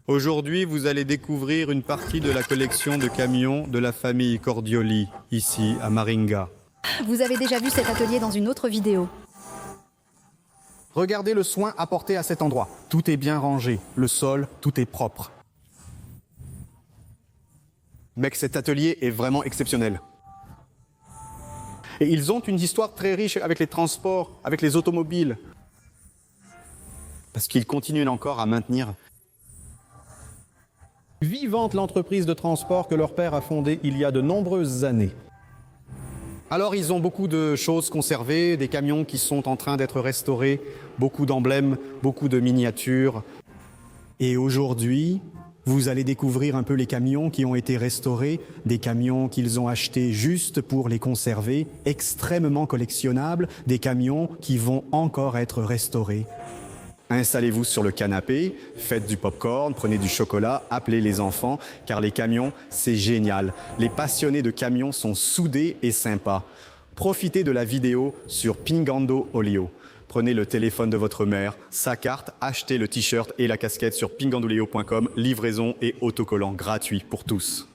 Aujourd'hui, vous allez découvrir une partie de la collection de camions de la famille Cordioli, ici à Maringa. Vous avez déjà vu cet atelier dans une autre vidéo. Regardez le soin apporté à cet endroit. Tout est bien rangé, le sol, tout est propre. Mec, cet atelier est vraiment exceptionnel. Et ils ont une histoire très riche avec les transports, avec les automobiles. Parce qu'ils continuent encore à maintenir vivante l'entreprise de transport que leur père a fondée il y a de nombreuses années. Alors ils ont beaucoup de choses conservées, des camions qui sont en train d'être restaurés, beaucoup d'emblèmes, beaucoup de miniatures. Et aujourd'hui, vous allez découvrir un peu les camions qui ont été restaurés, des camions qu'ils ont achetés juste pour les conserver, extrêmement collectionnables, des camions qui vont encore être restaurés. Installez-vous sur le canapé, faites du popcorn, prenez du chocolat, appelez les enfants, car les camions, c'est génial. Les passionnés de camions sont soudés et sympas. Profitez de la vidéo sur Pingando Oleo. Prenez le téléphone de votre mère, sa carte, achetez le t-shirt et la casquette sur pingandoleo.com, livraison et autocollant gratuit pour tous.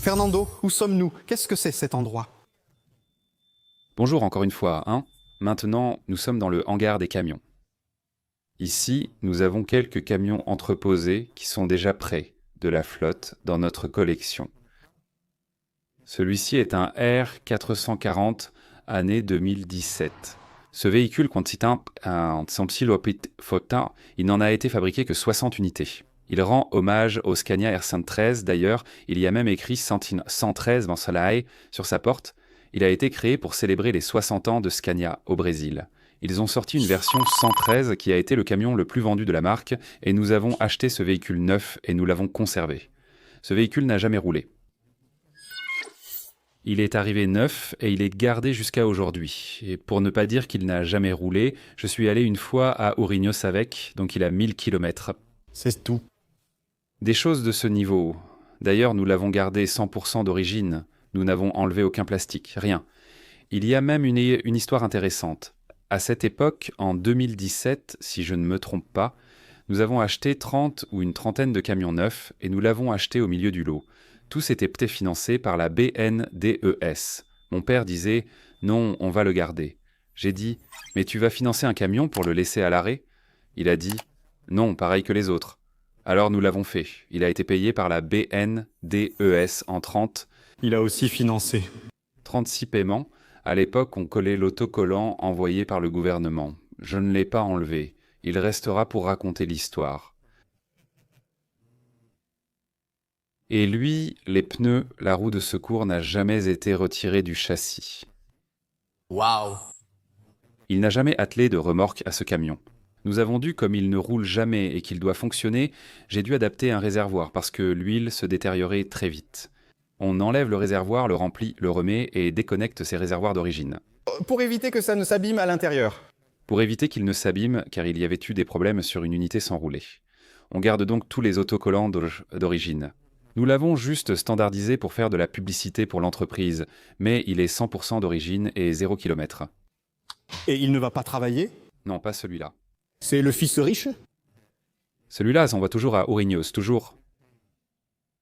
Fernando, où sommes-nous? Qu'est-ce que c'est cet endroit? Bonjour encore une fois, hein. Maintenant, nous sommes dans le hangar des camions. Ici, nous avons quelques camions entreposés qui sont déjà prêts de la flotte dans notre collection. Celui-ci est un R440 année 2017. Ce véhicule, il n'en a été fabriqué que 60 unités. Il rend hommage au Scania R113. D'ailleurs, il y a même écrit 113 Vansalai sur sa porte. Il a été créé pour célébrer les 60 ans de Scania au Brésil. Ils ont sorti une version 113 qui a été le camion le plus vendu de la marque et nous avons acheté ce véhicule neuf et nous l'avons conservé. Ce véhicule n'a jamais roulé. Il est arrivé neuf et il est gardé jusqu'à aujourd'hui. Et pour ne pas dire qu'il n'a jamais roulé, je suis allé une fois à Ourinhos avec, donc il a 1000 km. C'est tout. Des choses de ce niveau. D'ailleurs, nous l'avons gardé 100% d'origine. Nous n'avons enlevé aucun plastique, rien. Il y a même une histoire intéressante. À cette époque, en 2017, si je ne me trompe pas, nous avons acheté 30 ou une trentaine de camions neufs et nous l'avons acheté au milieu du lot. Tous étaient financés par la BNDES. Mon père disait « Non, on va le garder ». J'ai dit « Mais tu vas financer un camion pour le laisser à l'arrêt ?» Il a dit « Non, pareil que les autres ». Alors nous l'avons fait. Il a été payé par la BNDES en 30. Il a aussi financé. 36 paiements. À l'époque, on collait l'autocollant envoyé par le gouvernement. Je ne l'ai pas enlevé. Il restera pour raconter l'histoire. Et lui, les pneus, la roue de secours n'a jamais été retirée du châssis. Waouh! Il n'a jamais attelé de remorque à ce camion. Nous avons dû, comme il ne roule jamais et qu'il doit fonctionner, j'ai dû adapter un réservoir parce que l'huile se détériorait très vite. On enlève le réservoir, le remplit, le remet et déconnecte ses réservoirs d'origine. Pour éviter que ça ne s'abîme à l'intérieur. Pour éviter qu'il ne s'abîme, car il y avait eu des problèmes sur une unité sans rouler. On garde donc tous les autocollants d'origine. Nous l'avons juste standardisé pour faire de la publicité pour l'entreprise, mais il est 100% d'origine et 0 km. Et il ne va pas travailler? Non, pas celui-là. C'est le fils riche? Celui-là s'envoie toujours à Ourinhos, toujours.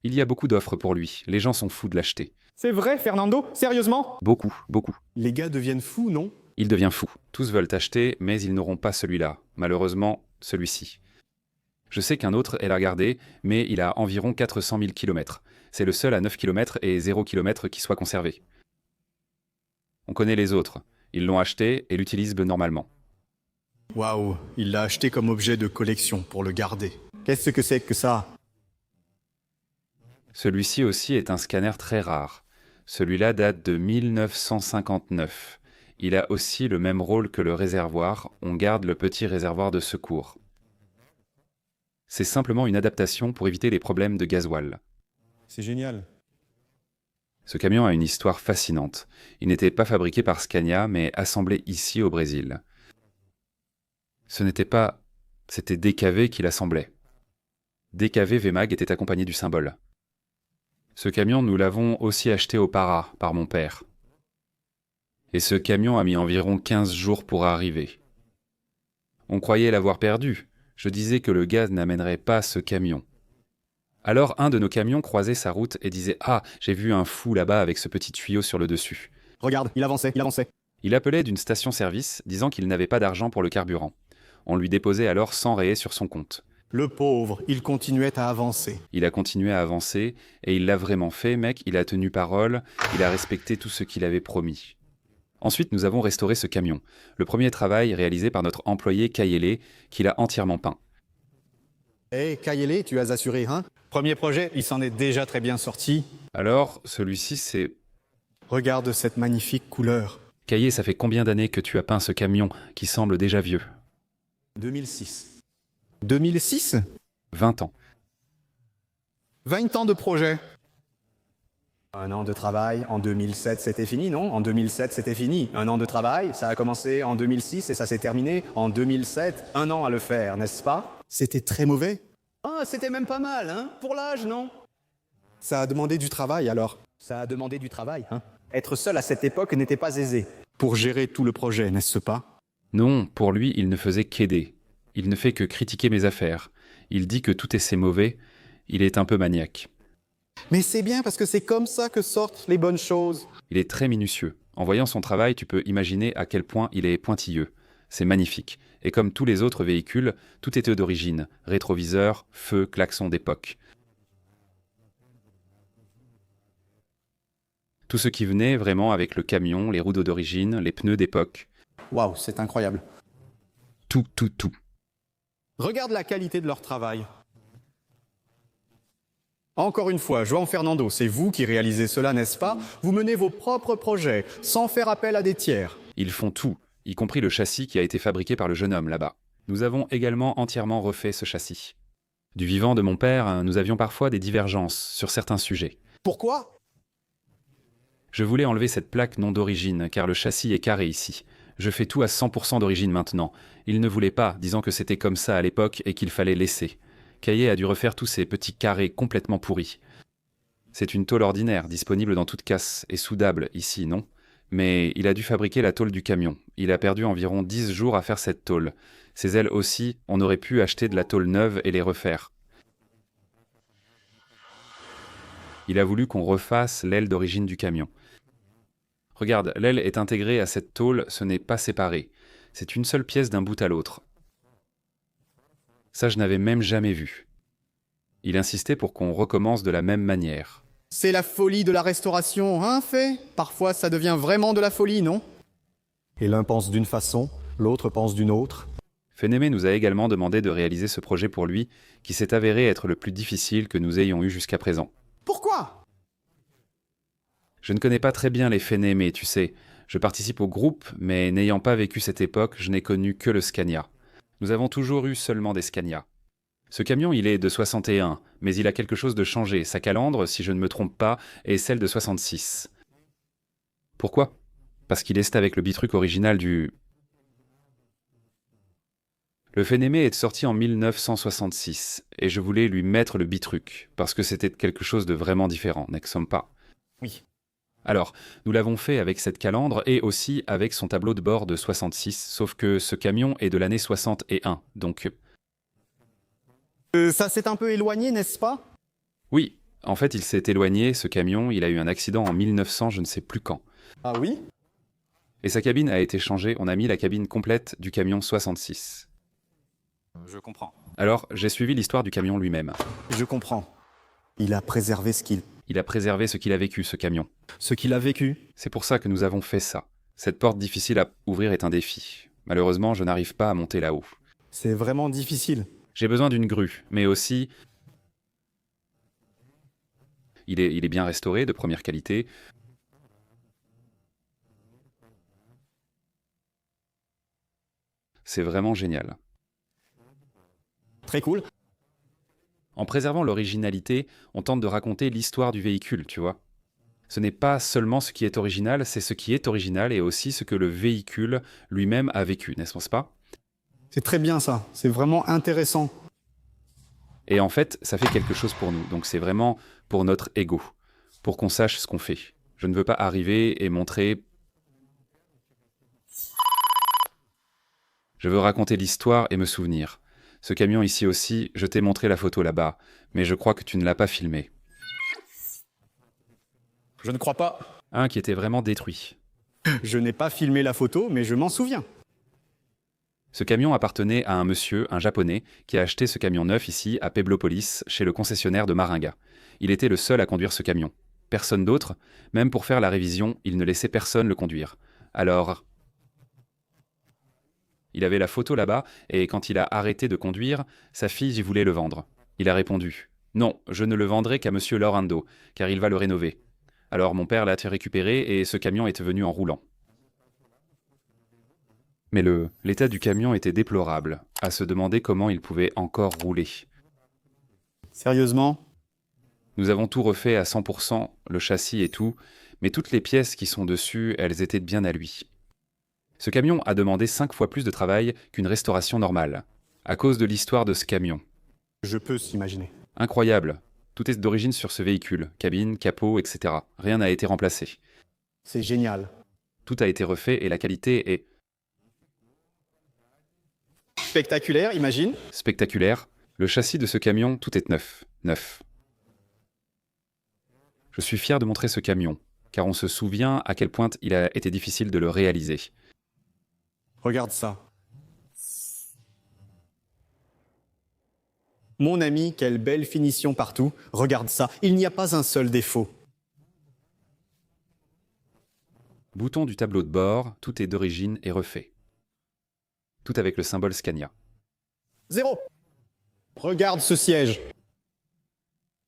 Il y a beaucoup d'offres pour lui. Les gens sont fous de l'acheter. C'est vrai, Fernando? Sérieusement? Beaucoup, beaucoup. Les gars deviennent fous, non? Il devient fou. Tous veulent acheter, mais ils n'auront pas celui-là. Malheureusement, celui-ci. Je sais qu'un autre est la gardé, mais il a environ 400 000 km. C'est le seul à 9 km et 0 km qui soit conservé. On connaît les autres. Ils l'ont acheté et l'utilisent normalement. Waouh, il l'a acheté comme objet de collection pour le garder. Qu'est-ce que c'est que ça? Celui-ci aussi est un scanner très rare. Celui-là date de 1959. Il a aussi le même rôle que le réservoir, on garde le petit réservoir de secours. C'est simplement une adaptation pour éviter les problèmes de gasoil. C'est génial. Ce camion a une histoire fascinante. Il n'était pas fabriqué par Scania, mais assemblé ici au Brésil. Ce n'était pas... C'était DKV qui l'assemblait. DKV VMAG était accompagné du symbole. Ce camion, nous l'avons aussi acheté au Para par mon père. Et ce camion a mis environ 15 jours pour arriver. On croyait l'avoir perdu. Je disais que le gaz n'amènerait pas ce camion. Alors un de nos camions croisait sa route et disait « Ah, j'ai vu un fou là-bas avec ce petit tuyau sur le dessus. » Regarde, il avançait, il avançait. Il appelait d'une station-service disant qu'il n'avait pas d'argent pour le carburant. On lui déposait alors 100 rayés sur son compte. Le pauvre, il continuait à avancer. Il a continué à avancer et il l'a vraiment fait, mec. Il a tenu parole, il a respecté tout ce qu'il avait promis. Ensuite, nous avons restauré ce camion. Le premier travail réalisé par notre employé Kayele, qui l'a entièrement peint. Hé, Kayele, tu as assuré, hein? Premier projet, il s'en est déjà très bien sorti. Alors, celui-ci, c'est... Regarde cette magnifique couleur. Kaye, ça fait combien d'années que tu as peint ce camion qui semble déjà vieux? 2006. 2006? 20 ans. 20 ans de projet. Un an de travail, en 2007 c'était fini, non? En 2007 c'était fini. Un an de travail, ça a commencé en 2006 et ça s'est terminé en 2007. Un an à le faire, n'est-ce pas? C'était très mauvais. Ah, c'était même pas mal, hein? Pour l'âge, non? Ça a demandé du travail alors. Ça a demandé du travail, hein? Être seul à cette époque n'était pas aisé. Pour gérer tout le projet, n'est-ce pas? Non, pour lui, il ne faisait qu'aider. Il ne fait que critiquer mes affaires. Il dit que tout est si mauvais. Il est un peu maniaque. Mais c'est bien parce que c'est comme ça que sortent les bonnes choses. Il est très minutieux. En voyant son travail, tu peux imaginer à quel point il est pointilleux. C'est magnifique. Et comme tous les autres véhicules, tout était d'origine. Rétroviseur, feu, klaxon d'époque. Tout ce qui venait vraiment avec le camion, les roues d'origine, les pneus d'époque. Waouh, c'est incroyable. Tout, tout, tout. Regarde la qualité de leur travail. Encore une fois, João Fernando, c'est vous qui réalisez cela, n'est-ce pas? Vous menez vos propres projets, sans faire appel à des tiers. Ils font tout, y compris le châssis qui a été fabriqué par le jeune homme là-bas. Nous avons également entièrement refait ce châssis. Du vivant de mon père, nous avions parfois des divergences sur certains sujets. Pourquoi? Je voulais enlever cette plaque non d'origine, car le châssis est carré ici. Je fais tout à 100% d'origine maintenant. Il ne voulait pas, disant que c'était comme ça à l'époque et qu'il fallait laisser. Kaye a dû refaire tous ces petits carrés complètement pourris. C'est une tôle ordinaire, disponible dans toute casse, et soudable ici, non? Mais il a dû fabriquer la tôle du camion. Il a perdu environ 10 jours à faire cette tôle. Ces ailes aussi, on aurait pu acheter de la tôle neuve et les refaire. Il a voulu qu'on refasse l'aile d'origine du camion. Regarde, l'aile est intégrée à cette tôle, ce n'est pas séparé. C'est une seule pièce d'un bout à l'autre. Ça, je n'avais même jamais vu. Il insistait pour qu'on recommence de la même manière. C'est la folie de la restauration, hein, Fé? Parfois, ça devient vraiment de la folie, non? Et l'un pense d'une façon, l'autre pense d'une autre. Fenémé nous a également demandé de réaliser ce projet pour lui, qui s'est avéré être le plus difficile que nous ayons eu jusqu'à présent. Pourquoi? Je ne connais pas très bien les Fenémé, tu sais. Je participe au groupe, mais n'ayant pas vécu cette époque, je n'ai connu que le Scania. Nous avons toujours eu seulement des Scania. Ce camion, il est de 61, mais il a quelque chose de changé. Sa calandre, si je ne me trompe pas, est celle de 66. Pourquoi? Parce qu'il est avec le bitruc original du... Le Fenémé est sorti en 1966, et je voulais lui mettre le bitruc, parce que c'était quelque chose de vraiment différent, n'est-ce pas? Oui. Alors, nous l'avons fait avec cette calandre et aussi avec son tableau de bord de 66, sauf que ce camion est de l'année 61, donc... Ça s'est un peu éloigné, n'est-ce pas? Oui, en fait, il s'est éloigné, ce camion, il a eu un accident en 1900, je ne sais plus quand. Ah oui? Et sa cabine a été changée, on a mis la cabine complète du camion 66. Je comprends. Alors, j'ai suivi l'histoire du camion lui-même. Je comprends. Il a préservé Il a préservé ce qu'il a vécu, ce camion. ce qu'il a vécu. C'est pour ça que nous avons fait ça. Cette porte difficile à ouvrir est un défi. Malheureusement, je n'arrive pas à monter là-haut. C'est vraiment difficile. J'ai besoin d'une grue, mais aussi... Il est bien restauré, de première qualité. C'est vraiment génial. Très cool. En préservant l'originalité, on tente de raconter l'histoire du véhicule, tu vois. Ce n'est pas seulement ce qui est original, c'est ce qui est original et aussi ce que le véhicule lui-même a vécu, n'est-ce pas? C'est très bien ça. C'est vraiment intéressant. Et en fait, ça fait quelque chose pour nous. Donc c'est vraiment pour notre ego, pour qu'on sache ce qu'on fait. Je ne veux pas arriver et montrer... Je veux raconter l'histoire et me souvenir. Ce camion ici aussi, je t'ai montré la photo là-bas, mais je crois que tu ne l'as pas filmé. Je ne crois pas. Un qui était vraiment détruit. Je n'ai pas filmé la photo, mais je m'en souviens. Ce camion appartenait à un monsieur, un japonais, qui a acheté ce camion neuf ici, à Peblopolis, chez le concessionnaire de Maringa. Il était le seul à conduire ce camion. Personne d'autre, même pour faire la révision, il ne laissait personne le conduire. Alors... Il avait la photo là-bas, et quand il a arrêté de conduire, sa fille y voulait le vendre. Il a répondu « Non, je ne le vendrai qu'à monsieur Lorando, car il va le rénover. » Alors mon père l'a récupéré, et ce camion est venu en roulant. Mais l'état du camion était déplorable, à se demander comment il pouvait encore rouler. Sérieusement? Nous avons tout refait à 100%, le châssis et tout, mais toutes les pièces qui sont dessus, elles étaient bien à lui. Ce camion a demandé 5 fois plus de travail qu'une restauration normale, à cause de l'histoire de ce camion. Je peux s'imaginer. Incroyable. Tout est d'origine sur ce véhicule, cabine, capot, etc. Rien n'a été remplacé. C'est génial. Tout a été refait et la qualité est Spectaculaire, imagine. spectaculaire. Le châssis de ce camion, tout est neuf. Neuf. Je suis fier de montrer ce camion, car on se souvient à quel point il a été difficile de le réaliser. Regarde ça. Mon ami, quelle belle finition partout. Regarde ça, il n'y a pas un seul défaut. Bouton du tableau de bord, tout est d'origine et refait. Tout avec le symbole Scania. 0. Regarde ce siège.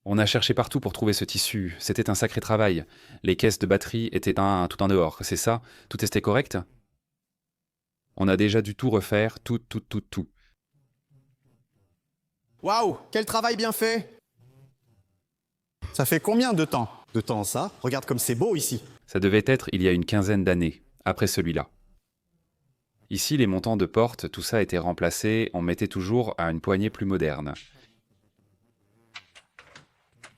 On a cherché partout pour trouver ce tissu, c'était un sacré travail. Les caisses de batterie étaient tout en dehors, c'est ça? Tout était correct? On a déjà dû tout refaire, tout. Waouh, quel travail bien fait. Ça fait combien de temps? De temps ça? Regarde comme c'est beau ici. Ça devait être il y a une quinzaine d'années, après celui-là. Ici, les montants de porte, tout ça a été remplacé, on mettait toujours à une poignée plus moderne.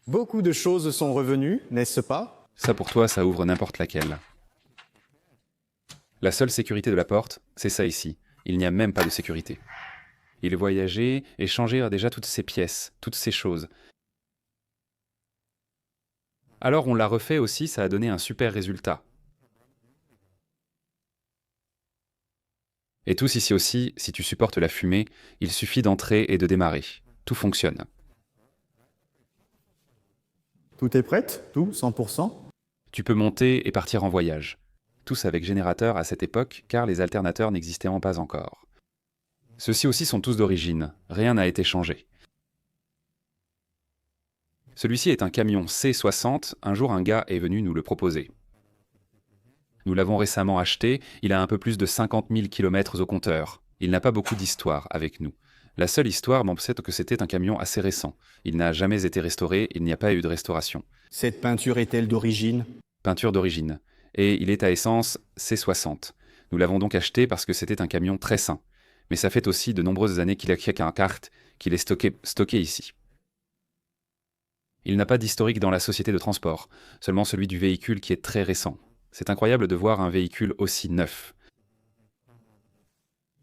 Beaucoup de choses sont revenues, n'est-ce pas? Ça pour toi, ça ouvre n'importe laquelle. La seule sécurité de la porte, c'est ça ici. Il n'y a même pas de sécurité. Il voyageait et changeait déjà toutes ces pièces, toutes ces choses. Alors on l'a refait aussi, ça a donné un super résultat. Et tous ici aussi, si tu supportes la fumée, il suffit d'entrer et de démarrer. Tout fonctionne. Tout est prêt? Tout, 100%? Tu peux monter et partir en voyage. Tous avec générateur à cette époque, car les alternateurs n'existaient pas encore. Ceux-ci aussi sont tous d'origine, rien n'a été changé. Celui-ci est un camion C60, un jour un gars est venu nous le proposer. Nous l'avons récemment acheté, il a un peu plus de 50 000 km au compteur. Il n'a pas beaucoup d'histoire avec nous. La seule histoire m'obsède que c'était un camion assez récent. Il n'a jamais été restauré, il n'y a pas eu de restauration. Cette peinture est-elle d'origine? Peinture d'origine. Et il est à essence C60. Nous l'avons donc acheté parce que c'était un camion très sain. Mais ça fait aussi de nombreuses années qu'il a qu'un carte, qu'il est stocké ici. Il n'a pas d'historique dans la société de transport, seulement celui du véhicule qui est très récent. C'est incroyable de voir un véhicule aussi neuf.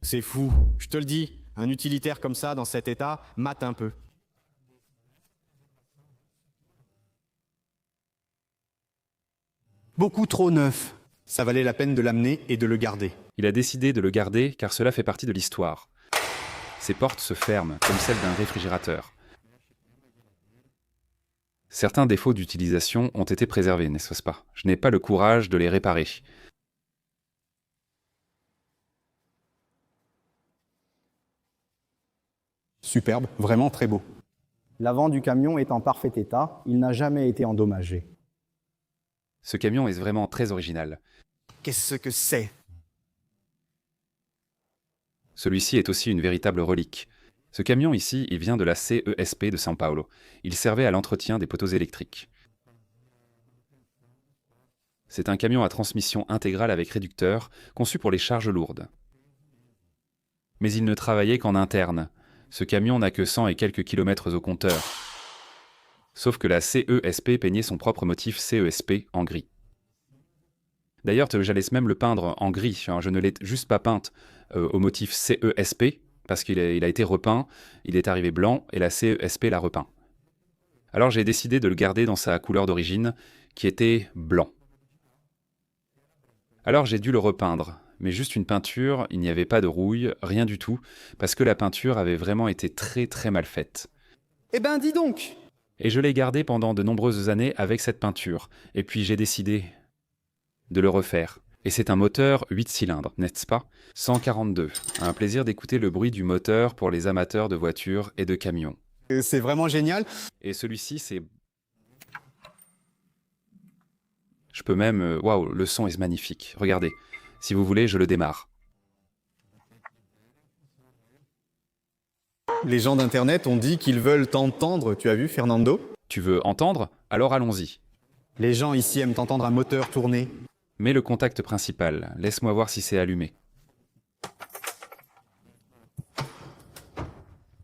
C'est fou, je te le dis. Un utilitaire comme ça, dans cet état, mate un peu. Beaucoup trop neuf. Ça valait la peine de l'amener et de le garder. Il a décidé de le garder car cela fait partie de l'histoire. Ses portes se ferment, comme celles d'un réfrigérateur. Certains défauts d'utilisation ont été préservés, n'est-ce pas? Je n'ai pas le courage de les réparer. Superbe, vraiment très beau. L'avant du camion est en parfait état, il n'a jamais été endommagé. Ce camion est vraiment très original. Qu'est-ce que c'est? Celui-ci est aussi une véritable relique. Ce camion ici, il vient de la CESP de São Paulo. Il servait à l'entretien des poteaux électriques. C'est un camion à transmission intégrale avec réducteur, conçu pour les charges lourdes. Mais il ne travaillait qu'en interne. Ce camion n'a que 100 et quelques kilomètres au compteur. Sauf que la CESP peignait son propre motif CESP en gris. D'ailleurs, j'allais même le peindre en gris. Je ne l'ai juste pas peinte au motif CESP, parce qu'il a été repeint, il est arrivé blanc, et la CESP l'a repeint. Alors j'ai décidé de le garder dans sa couleur d'origine, qui était blanc. Alors j'ai dû le repeindre, mais juste une peinture, il n'y avait pas de rouille, rien du tout, parce que la peinture avait vraiment été très très mal faite. Eh ben dis donc! Et je l'ai gardé pendant de nombreuses années avec cette peinture, et puis j'ai décidé de le refaire. Et c'est un moteur 8 cylindres, n'est-ce pas? 142. Un plaisir d'écouter le bruit du moteur pour les amateurs de voitures et de camions. C'est vraiment génial. Et celui-ci, c'est... Je peux même... Waouh, le son est magnifique. Regardez. Si vous voulez, je le démarre. Les gens d'Internet ont dit qu'ils veulent t'entendre. Tu as vu, Fernando? Tu veux entendre? Alors allons-y. Les gens ici aiment entendre un moteur tourner. Mets le contact principal. Laisse-moi voir si c'est allumé.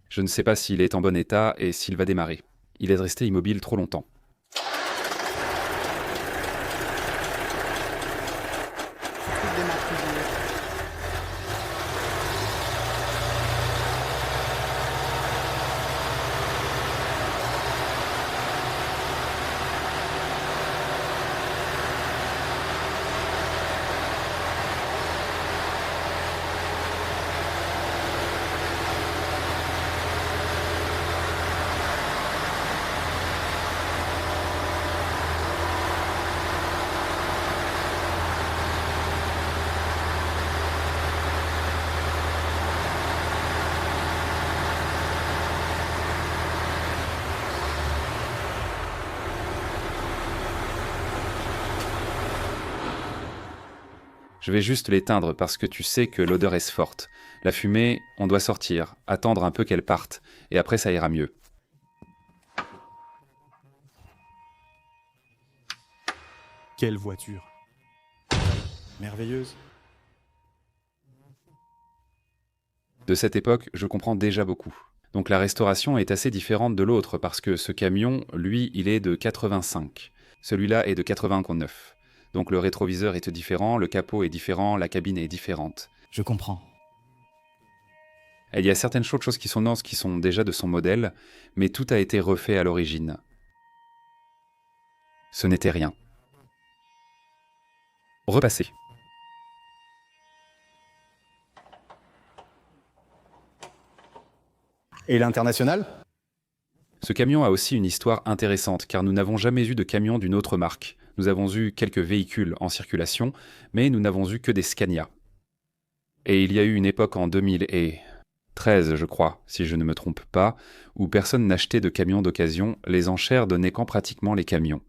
Je ne sais pas s'il est en bon état et s'il va démarrer. Il est resté immobile trop longtemps. Je vais juste l'éteindre parce que tu sais que l'odeur est forte. La fumée, on doit sortir, attendre un peu qu'elle parte, et après ça ira mieux. Quelle voiture! Merveilleuse. De cette époque, je comprends déjà beaucoup. Donc la restauration est assez différente de l'autre parce que ce camion, lui, il est de 85. Celui-là est de 89. Donc le rétroviseur est différent, le capot est différent, la cabine est différente. Je comprends. Et il y a certaines choses qui sont déjà de son modèle, mais tout a été refait à l'origine. Ce n'était rien. Repassez. Et l'international? Ce camion a aussi une histoire intéressante, car nous n'avons jamais eu de camion d'une autre marque. Nous avons eu quelques véhicules en circulation, mais nous n'avons eu que des Scania. Et il y a eu une époque en 2013, je crois, si je ne me trompe pas, où personne n'achetait de camions d'occasion, les enchères donnaient qu'en pratiquement les camions.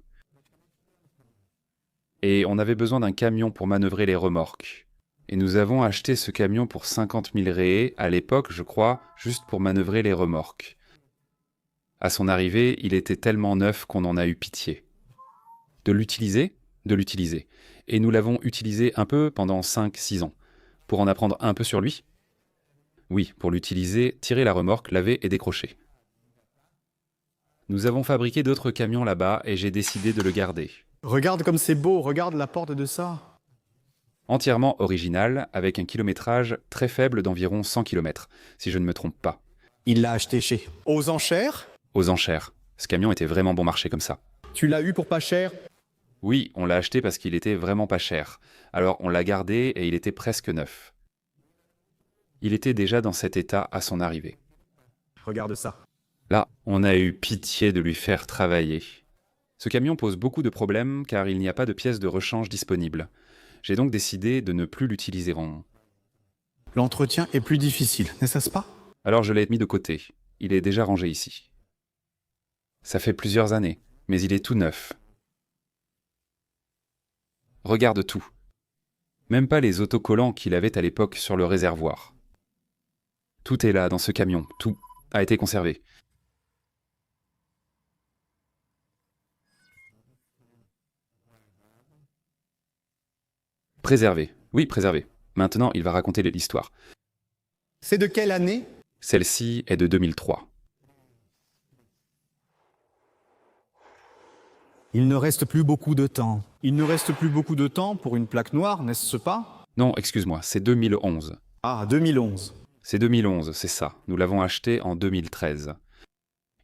Et on avait besoin d'un camion pour manœuvrer les remorques. Et nous avons acheté ce camion pour 50 000 réés, à l'époque, je crois, juste pour manœuvrer les remorques. À son arrivée, il était tellement neuf qu'on en a eu pitié. De l'utiliser. Et nous l'avons utilisé un peu pendant 5-6 ans. Pour en apprendre un peu sur lui? Oui, pour l'utiliser, tirer la remorque, laver et décrocher. Nous avons fabriqué d'autres camions là-bas et j'ai décidé de le garder. Regarde comme c'est beau, regarde la porte de ça. Entièrement original, avec un kilométrage très faible d'environ 100 km, si je ne me trompe pas. Il l'a acheté chez... Aux enchères? Aux enchères. Ce camion était vraiment bon marché comme ça. Tu l'as eu pour pas cher? Oui, on l'a acheté parce qu'il était vraiment pas cher. Alors on l'a gardé et il était presque neuf. Il était déjà dans cet état à son arrivée. Regarde ça. Là, on a eu pitié de lui faire travailler. Ce camion pose beaucoup de problèmes car il n'y a pas de pièces de rechange disponibles. J'ai donc décidé de ne plus l'utiliser en... L'entretien est plus difficile, n'est-ce pas? Alors je l'ai mis de côté. Il est déjà rangé ici. Ça fait plusieurs années, mais il est tout neuf. Regarde tout. Même pas les autocollants qu'il avait à l'époque sur le réservoir. Tout est là dans ce camion, tout a été conservé. Préservé. Oui, préservé. Maintenant, il va raconter l'histoire. C'est de quelle année? Celle-ci est de 2003. Il ne reste plus beaucoup de temps. Il ne reste plus beaucoup de temps pour une plaque noire, n'est-ce pas? Non, excuse-moi, c'est 2011. Ah, 2011. C'est 2011, c'est ça. Nous l'avons acheté en 2013.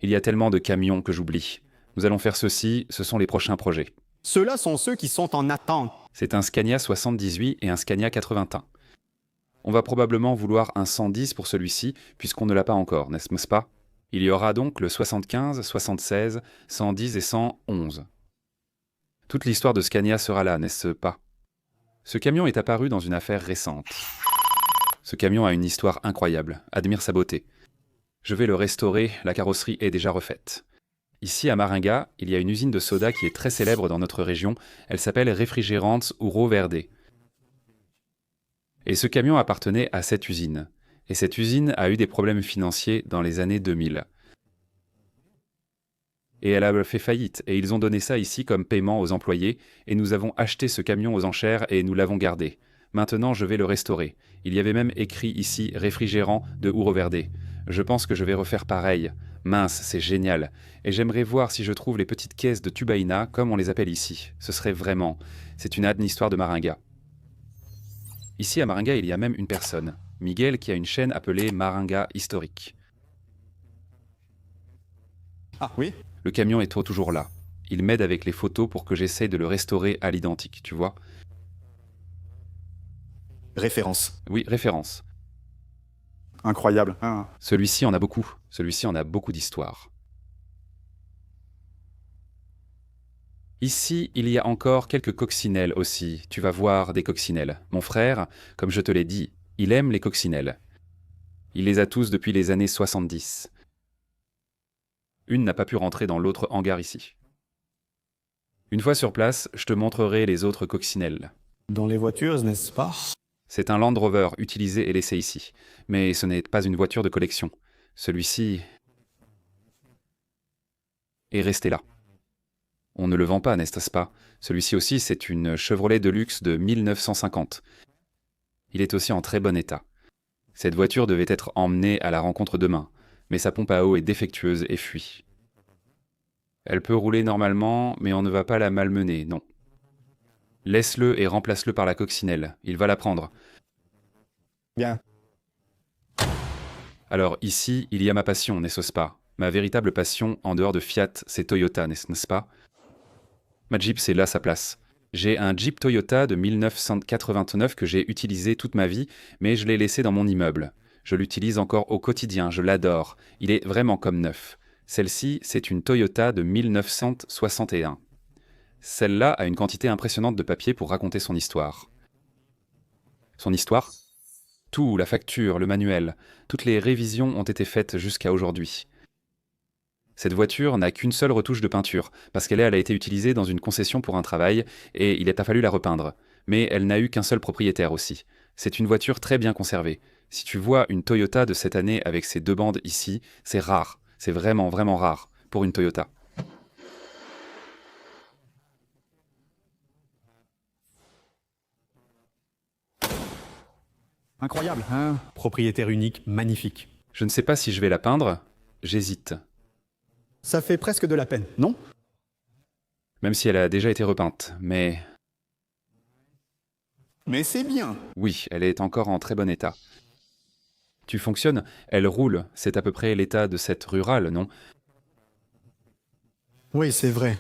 Il y a tellement de camions que j'oublie. Nous allons faire ceci, ce sont les prochains projets. Ceux-là sont ceux qui sont en attente. C'est un Scania 78 et un Scania 81. On va probablement vouloir un 110 pour celui-ci, puisqu'on ne l'a pas encore, n'est-ce pas? Il y aura donc le 75, 76, 110 et 111. Toute l'histoire de Scania sera là, n'est-ce pas? Ce camion est apparu dans une affaire récente. Ce camion a une histoire incroyable, admire sa beauté. Je vais le restaurer, la carrosserie est déjà refaite. Ici, à Maringa, il y a une usine de soda qui est très célèbre dans notre région. Elle s'appelle Refrigerants Ouro Verde. Et ce camion appartenait à cette usine. Et cette usine a eu des problèmes financiers dans les années 2000. Et elle a fait faillite, et ils ont donné ça ici comme paiement aux employés, et nous avons acheté ce camion aux enchères et nous l'avons gardé. Maintenant, je vais le restaurer. Il y avait même écrit ici « Réfrigérant de Ouro Verde ». Je pense que je vais refaire pareil. Mince, c'est génial. Et j'aimerais voir si je trouve les petites caisses de tubaïna, comme on les appelle ici. Ce serait vraiment... C'est une histoire de Maringa. Ici, à Maringa, il y a même une personne, Miguel, qui a une chaîne appelée Maringa Historique. Ah oui? Le camion est toujours là. Il m'aide avec les photos pour que j'essaie de le restaurer à l'identique, tu vois? Référence. Oui, référence. Incroyable. Hein. Celui-ci en a beaucoup. Celui-ci en a beaucoup d'histoires. Ici, il y a encore quelques coccinelles aussi. Tu vas voir des coccinelles. Mon frère, comme je te l'ai dit, il aime les coccinelles. Il les a tous depuis les années 70. Une n'a pas pu rentrer dans l'autre hangar ici. Une fois sur place, je te montrerai les autres coccinelles. Dans les voitures, n'est-ce pas? C'est un Land Rover utilisé et laissé ici. Mais ce n'est pas une voiture de collection. Celui-ci est resté là. On ne le vend pas, n'est-ce pas? Celui-ci aussi, c'est une Chevrolet Deluxe de 1950. Il est aussi en très bon état. Cette voiture devait être emmenée à la rencontre demain, mais sa pompe à eau est défectueuse et fuit. Elle peut rouler normalement, mais on ne va pas la malmener, non. Laisse-le et remplace-le par la coccinelle. Il va la prendre. Bien. Alors ici, il y a ma passion, n'est-ce pas? Ma véritable passion, en dehors de Fiat, c'est Toyota, n'est-ce pas? Ma Jeep, c'est là sa place. J'ai un Jeep Toyota de 1989 que j'ai utilisé toute ma vie, mais je l'ai laissé dans mon immeuble. Je l'utilise encore au quotidien, je l'adore. Il est vraiment comme neuf. Celle-ci, c'est une Toyota de 1961. Celle-là a une quantité impressionnante de papier pour raconter son histoire. Son histoire? Tout, la facture, le manuel, toutes les révisions ont été faites jusqu'à aujourd'hui. Cette voiture n'a qu'une seule retouche de peinture, parce qu'elle a été utilisée dans une concession pour un travail, et il n'a pas fallu la repeindre. Mais elle n'a eu qu'un seul propriétaire aussi. C'est une voiture très bien conservée. Si tu vois une Toyota de cette année avec ces deux bandes ici, c'est rare. C'est vraiment, vraiment rare pour une Toyota. Incroyable, hein? Propriétaire unique, magnifique. Je ne sais pas si je vais la peindre, j'hésite. Ça fait presque de la peine, non? Même si elle a déjà été repeinte, mais... Mais c'est bien. Oui, elle est encore en très bon état. Tu fonctionnes, elle roule, c'est à peu près l'état de cette rurale, non? Oui, c'est vrai.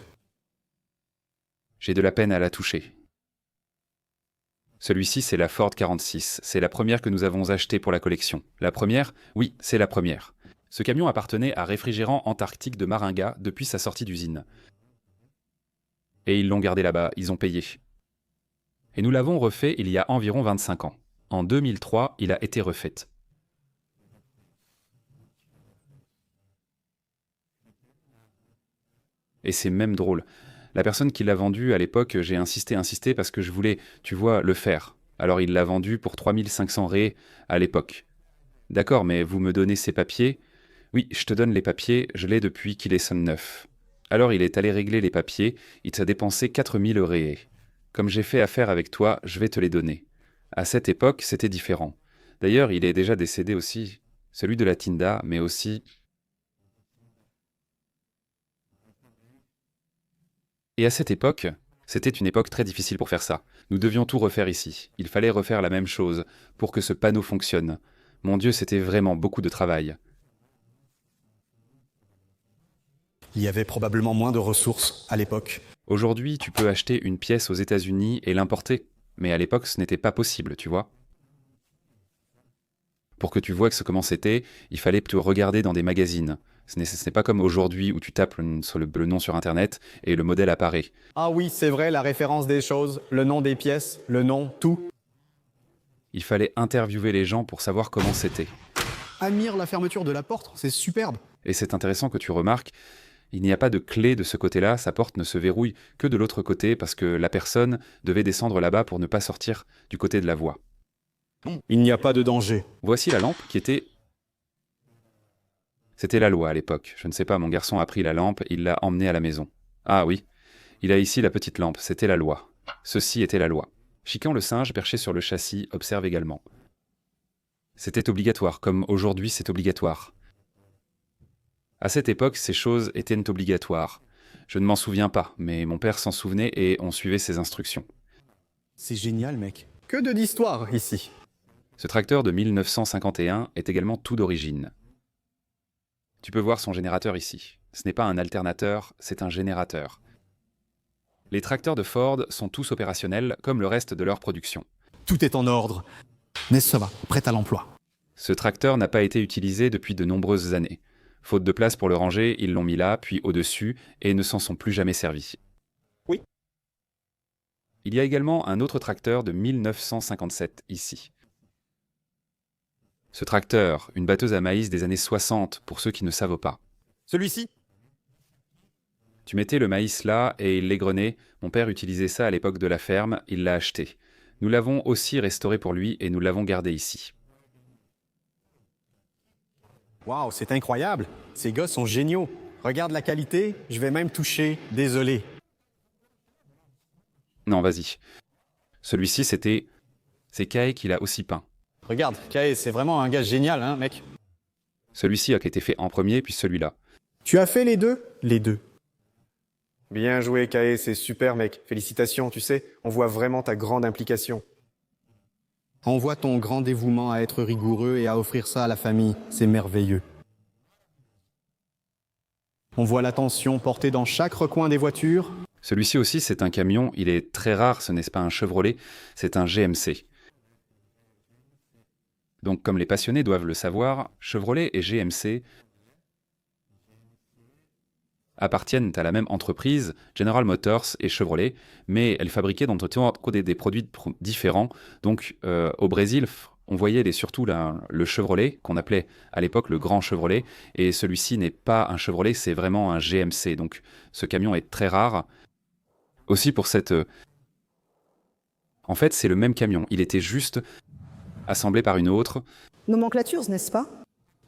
J'ai de la peine à la toucher. Celui-ci, c'est la Ford 46. C'est la première que nous avons achetée pour la collection. La première? Oui, c'est la première. Ce camion appartenait à Réfrigérant Antarctique de Maringa depuis sa sortie d'usine. Et ils l'ont gardé là-bas, ils ont payé. Et nous l'avons refait il y a environ 25 ans. En 2003, il a été refait. Et c'est même drôle. La personne qui l'a vendu à l'époque, j'ai insisté parce que je voulais, tu vois, le faire. Alors il l'a vendu pour 3500 ré à l'époque. D'accord, mais vous me donnez ces papiers? Oui, je te donne les papiers, je l'ai depuis qu'il est neuf. Alors il est allé régler les papiers, il t'a dépensé 4000 ré. Comme j'ai fait affaire avec toi, je vais te les donner. À cette époque, c'était différent. D'ailleurs, il est déjà décédé aussi. celui de la Tinda, mais aussi... Et à cette époque, c'était une époque très difficile pour faire ça. Nous devions tout refaire ici. Il fallait refaire la même chose pour que ce panneau fonctionne. Mon Dieu, c'était vraiment beaucoup de travail. Il y avait probablement moins de ressources à l'époque. Aujourd'hui, tu peux acheter une pièce aux États-Unis et l'importer. Mais à l'époque, ce n'était pas possible, tu vois. Pour que tu vois comment c'était, il fallait te regarder dans des magazines. Ce n'est pas comme aujourd'hui où tu tapes le nom sur Internet et le modèle apparaît. Ah oui, c'est vrai, la référence des choses, le nom des pièces, le nom, tout. Il fallait interviewer les gens pour savoir comment c'était. Admire la fermeture de la porte, c'est superbe. Et c'est intéressant que tu remarques, il n'y a pas de clé de ce côté-là, sa porte ne se verrouille que de l'autre côté parce que la personne devait descendre là-bas pour ne pas sortir du côté de la voie. Il n'y a pas de danger. Voici la lampe qui était... C'était la loi à l'époque. Je ne sais pas, mon garçon a pris la lampe, il l'a emmenée à la maison. Ah oui, il a ici la petite lampe, c'était la loi. Ceci était la loi. Chican le singe, perché sur le châssis, observe également. C'était obligatoire, comme aujourd'hui c'est obligatoire. À cette époque, ces choses étaient obligatoires. Je ne m'en souviens pas, mais mon père s'en souvenait et on suivait ses instructions. C'est génial, mec. Que de d'histoire ici. Ce tracteur de 1951 est également tout d'origine. Tu peux voir son générateur ici. Ce n'est pas un alternateur, c'est un générateur. Les tracteurs de Ford sont tous opérationnels, comme le reste de leur production. Tout est en ordre. N'est-ce pas, prêt à l'emploi. Ce tracteur n'a pas été utilisé depuis de nombreuses années. Faute de place pour le ranger, ils l'ont mis là, puis au-dessus, et ne s'en sont plus jamais servis. Oui. Il y a également un autre tracteur de 1957 ici. Ce tracteur, une batteuse à maïs des années 60, pour ceux qui ne savent pas. Celui-ci? Tu mettais le maïs là et il l'égrenait. Mon père utilisait ça à l'époque de la ferme, il l'a acheté. Nous l'avons aussi restauré pour lui et nous l'avons gardé ici. Waouh, c'est incroyable. Ces gars sont géniaux. Regarde la qualité, je vais même toucher. Désolé. Non, vas-y. Celui-ci, c'est Kae qui l'a aussi peint. Regarde, Kae, c'est vraiment un gars génial, hein, mec. Celui-ci a été fait en premier, puis celui-là. Tu as fait les deux? Les deux. Bien joué, Kae, c'est super, mec. Félicitations, tu sais, on voit vraiment ta grande implication. On voit ton grand dévouement à être rigoureux et à offrir ça à la famille. C'est merveilleux. On voit l'attention portée dans chaque recoin des voitures. Celui-ci aussi, c'est un camion. Il est très rare, ce n'est pas un Chevrolet, c'est un GMC. Donc, comme les passionnés doivent le savoir, Chevrolet et GMC appartiennent à la même entreprise, General Motors et Chevrolet, mais elles fabriquaient des produits différents. Donc, au Brésil, on voyait surtout le Chevrolet, qu'on appelait à l'époque le Grand Chevrolet, et celui-ci n'est pas un Chevrolet, c'est vraiment un GMC. Donc, ce camion est très rare. Aussi pour cette... En fait, c'est le même camion. Il était juste assemblé par une autre. Nomenclatures, n'est-ce pas?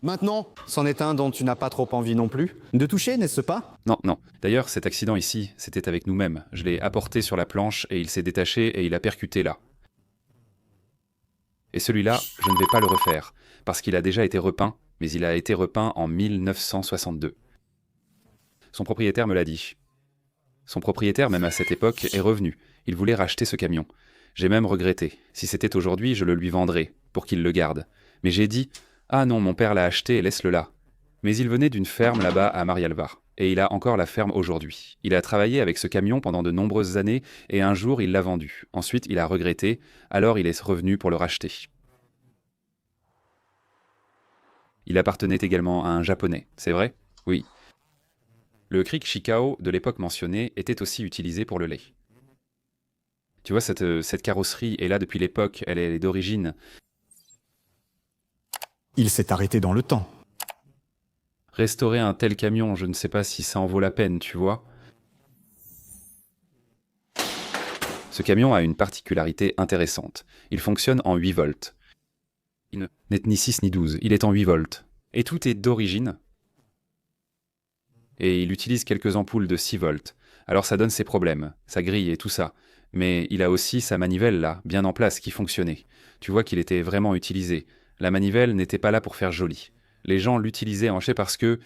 Maintenant, c'en est un dont tu n'as pas trop envie non plus. De toucher, n'est-ce pas? Non, non. D'ailleurs, cet accident ici, c'était avec nous-mêmes. Je l'ai apporté sur la planche et il s'est détaché et il a percuté là. Et celui-là, je ne vais pas le refaire, parce qu'il a déjà été repeint, mais il a été repeint en 1962. Son propriétaire me l'a dit. Son propriétaire, même à cette époque, est revenu. Il voulait racheter ce camion. J'ai même regretté. Si c'était aujourd'hui, je le lui vendrais, pour qu'il le garde. Mais j'ai dit... Ah non, mon père l'a acheté, laisse-le là. Mais il venait d'une ferme là-bas à Marialvar, et il a encore la ferme aujourd'hui. Il a travaillé avec ce camion pendant de nombreuses années, et un jour il l'a vendu. Ensuite il a regretté, alors il est revenu pour le racheter. Il appartenait également à un Japonais, c'est vrai? Oui. Le cric Chikao de l'époque mentionnée était aussi utilisé pour le lait. Tu vois, cette carrosserie est là depuis l'époque, elle est d'origine. Il s'est arrêté dans le temps. Restaurer un tel camion, je ne sais pas si ça en vaut la peine, tu vois. Ce camion a une particularité intéressante. Il fonctionne en 8 volts. Il n'est ni 6 ni 12, il est en 8 volts. Et tout est d'origine. Et il utilise quelques ampoules de 6 volts. Alors ça donne ses problèmes, ça grille et tout ça. Mais il a aussi sa manivelle là, bien en place, qui fonctionnait. Tu vois qu'il était vraiment utilisé. La manivelle n'était pas là pour faire joli. Les gens l'utilisaient en marché parce que,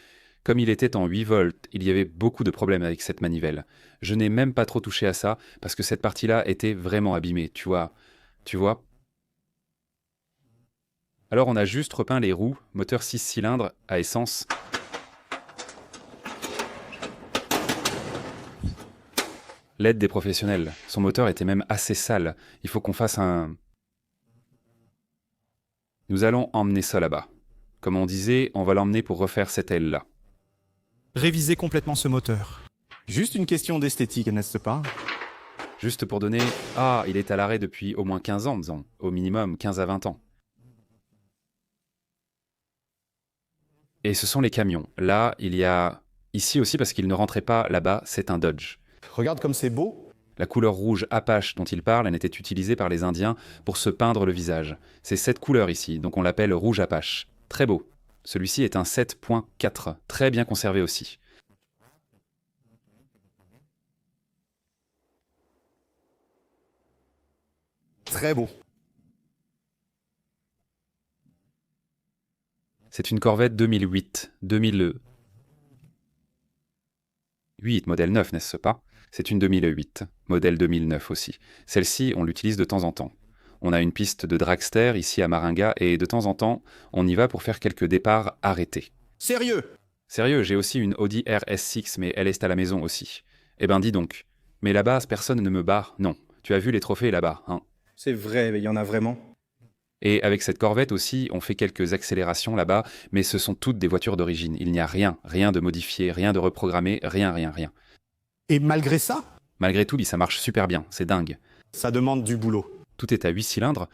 comme il était en 8 volts, il y avait beaucoup de problèmes avec cette manivelle. Je n'ai même pas trop touché à ça parce que cette partie-là était vraiment abîmée, tu vois. Alors on a juste repeint les roues, moteur 6 cylindres à essence. L'aide des professionnels. Son moteur était même assez sale. Il faut qu'on fasse un... Nous allons emmener ça là-bas. Comme on disait, on va l'emmener pour refaire cette aile-là. Réviser complètement ce moteur. Juste une question d'esthétique, n'est-ce pas? Juste pour donner... Ah, il est à l'arrêt depuis au moins 15 ans, disons. Au minimum 15 à 20 ans. Et ce sont les camions. Là, il y a... Ici aussi, parce qu'il ne rentrait pas là-bas, c'est un Dodge. Regarde comme c'est beau. La couleur rouge Apache dont il parle, elle était utilisée par les Indiens pour se peindre le visage. C'est cette couleur ici, donc on l'appelle rouge Apache. Très beau. Celui-ci est un 7.4, très bien conservé aussi. Très beau. C'est une Corvette 2008. 2008, modèle 9, n'est-ce pas? C'est une 2008, modèle 2009 aussi. Celle-ci, on l'utilise de temps en temps. On a une piste de dragster ici à Maringa et de temps en temps, on y va pour faire quelques départs arrêtés. Sérieux? Sérieux, j'ai aussi une Audi RS6, mais elle est à la maison aussi. Eh ben dis donc. Mais là-bas, personne ne me bat, non. Tu as vu les trophées là-bas, hein? C'est vrai, il y en a vraiment. Et avec cette Corvette aussi, on fait quelques accélérations là-bas, mais ce sont toutes des voitures d'origine. Il n'y a rien de modifié, rien de reprogrammé, rien. Et malgré ça, Malgré tout, ça marche super bien, c'est dingue. ça demande du boulot. Tout est à 8 cylindres.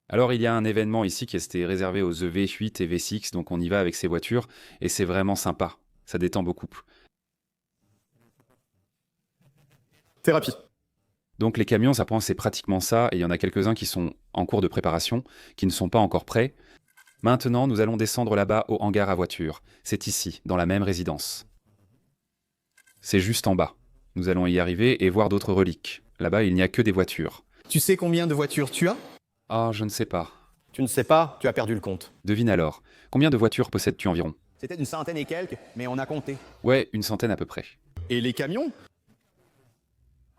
Alors il y a un événement ici qui était réservé aux EV8 et V6, donc on y va avec ces voitures, et c'est vraiment sympa. Ça détend beaucoup. Thérapie. Donc les camions, c'est pratiquement ça, et il y en a quelques-uns qui sont en cours de préparation, qui ne sont pas encore prêts. Maintenant, nous allons descendre là-bas au hangar à voitures. C'est ici, dans la même résidence. C'est juste en bas. Nous allons y arriver et voir d'autres reliques. Là-bas, il n'y a que des voitures. Tu sais combien de voitures tu as? Ah, je ne sais pas. Tu ne sais pas, tu as perdu le compte. Devine alors. Combien de voitures possèdes-tu environ? C'était une centaine et quelques, mais on a compté. Ouais, une centaine à peu près. Et les camions?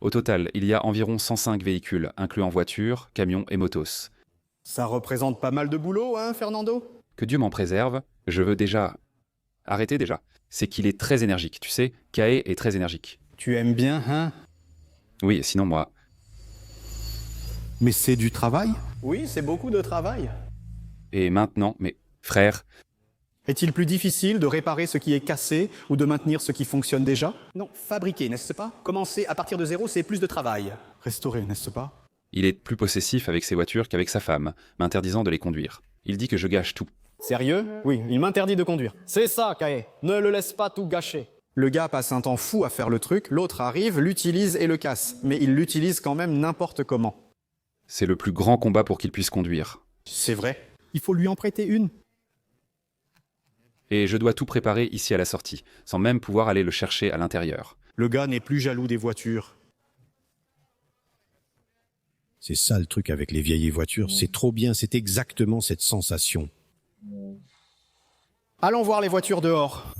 Au total, il y a environ 105 véhicules, incluant voitures, camions et motos. Ça représente pas mal de boulot, hein, Fernando? Que Dieu m'en préserve, je veux déjà... Arrêtez déjà. C'est qu'il est très énergique, tu sais, Kae est très énergique. Tu aimes bien, hein? Oui, sinon moi... Mais c'est du travail? Oui, c'est beaucoup de travail. Et maintenant, mais frère, Est-il plus difficile de réparer ce qui est cassé ou de maintenir ce qui fonctionne déjà? Non, fabriquer, n'est-ce pas? Commencer à partir de zéro, c'est plus de travail. Restaurer, n'est-ce pas? il est plus possessif avec ses voitures qu'avec sa femme, m'interdisant de les conduire. Il dit que je gâche tout. Sérieux? Oui, il m'interdit de conduire. C'est ça, Kae. Ne le laisse pas tout gâcher. Le gars passe un temps fou à faire le truc, l'autre arrive, l'utilise et le casse. Mais il l'utilise quand même n'importe comment. C'est le plus grand combat pour qu'il puisse conduire. C'est vrai. Il faut lui en prêter une. Et je dois tout préparer ici à la sortie, sans même pouvoir aller le chercher à l'intérieur. Le gars n'est plus jaloux des voitures. C'est ça le truc avec les vieilles voitures, c'est trop bien, c'est exactement cette sensation. Allons voir les voitures dehors.